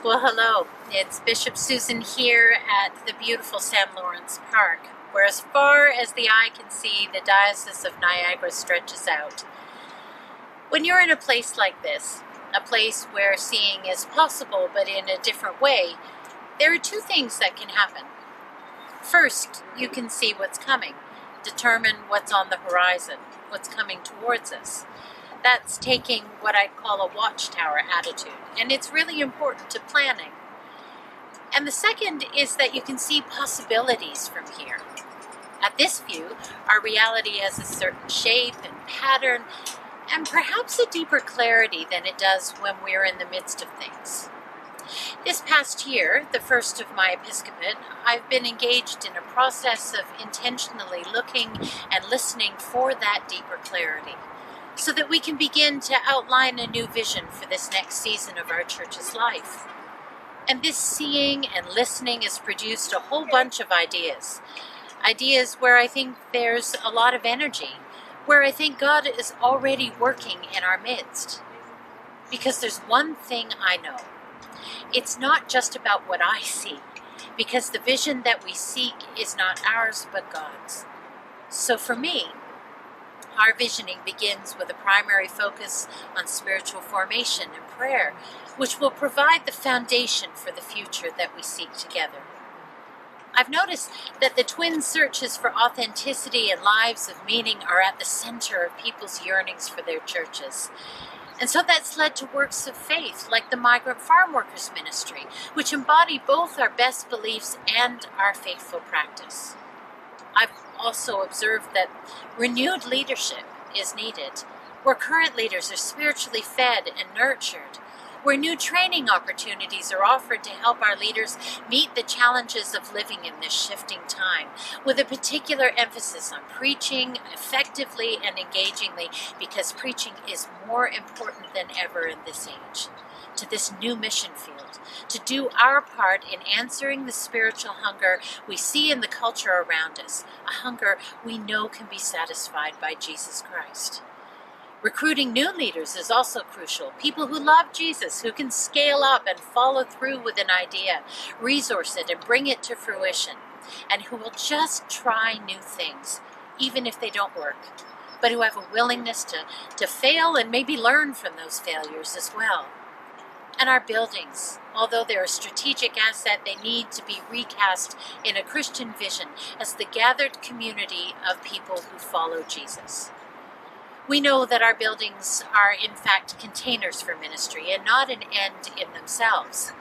Well, hello. It's Bishop Susan here at the beautiful San Lawrence Park, where as far as the eye can see, the Diocese of Niagara stretches out. When you're in a place like this, a place where seeing is possible but in a different way, there are two things that can happen. First, you can see what's coming, determine what's on the horizon, what's coming towards us. That's taking what I'd call a watchtower attitude, and it's really important to planning. And the second is that you can see possibilities from here. At this view, our reality has a certain shape and pattern, and perhaps a deeper clarity than it does when we're in the midst of things. This past year, the first of my episcopate, I've been engaged in a process of intentionally looking and listening for that deeper clarity, so that we can begin to outline a new vision for this next season of our church's life. And this seeing and listening has produced a whole bunch of ideas. Ideas where I think there's a lot of energy, where I think God is already working in our midst. Because there's one thing I know. It's not just about what I see, because the vision that we seek is not ours but God's. So for me, our visioning begins with a primary focus on spiritual formation and prayer, which will provide the foundation for the future that we seek together. I've noticed that the twin searches for authenticity and lives of meaning are at the center of people's yearnings for their churches. And so that's led to works of faith like the Migrant Farm Workers Ministry, which embody both our best beliefs and our faithful practice. I've also observed that renewed leadership is needed, where current leaders are spiritually fed and nurtured, where new training opportunities are offered to help our leaders meet the challenges of living in this shifting time, with a particular emphasis on preaching effectively and engagingly, because preaching is more important than ever in this age, to this new mission field, to do our part in answering the spiritual hunger we see in the culture around us, a hunger we know can be satisfied by Jesus Christ. Recruiting new leaders is also crucial, people who love Jesus, who can scale up and follow through with an idea, resource it and bring it to fruition, and who will just try new things, even if they don't work, but who have a willingness to fail and maybe learn from those failures as well. And our buildings, although they're a strategic asset, they need to be recast in a Christian vision as the gathered community of people who follow Jesus. We know that our buildings are in fact containers for ministry and not an end in themselves.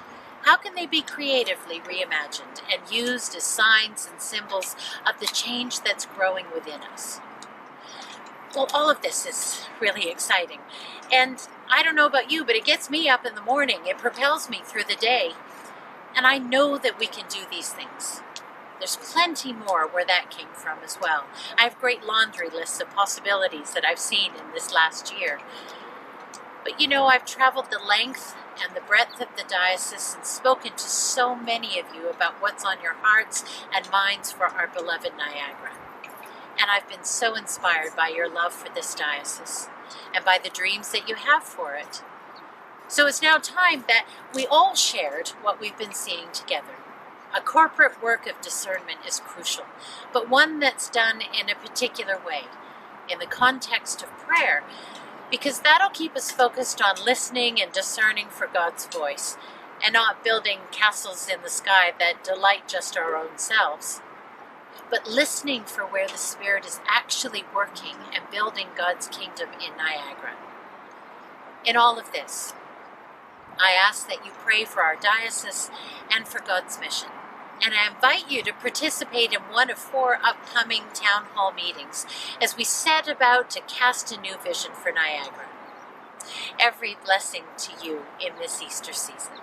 How can they be creatively reimagined and used as signs and symbols of the change that's growing within us? Well, all of this is really exciting. And I don't know about you, but it gets me up in the morning. It propels me through the day. And I know that we can do these things. There's plenty more where that came from as well. I have great laundry lists of possibilities that I've seen in this last year. But you know, I've traveled the length and the breadth of the diocese and spoken to so many of you about what's on your hearts and minds for our beloved Niagara. And I've been so inspired by your love for this diocese and by the dreams that you have for it. So it's now time that we all shared what we've been seeing together. A corporate work of discernment is crucial, but one that's done in a particular way, in the context of prayer, because that'll keep us focused on listening and discerning for God's voice, and not building castles in the sky that delight just our own selves, but listening for where the Spirit is actually working and building God's kingdom in Niagara. In all of this, I ask that you pray for our diocese and for God's mission. And I invite you to participate in one of 4 upcoming town hall meetings as we set about to cast a new vision for Niagara. Every blessing to you in this Easter season.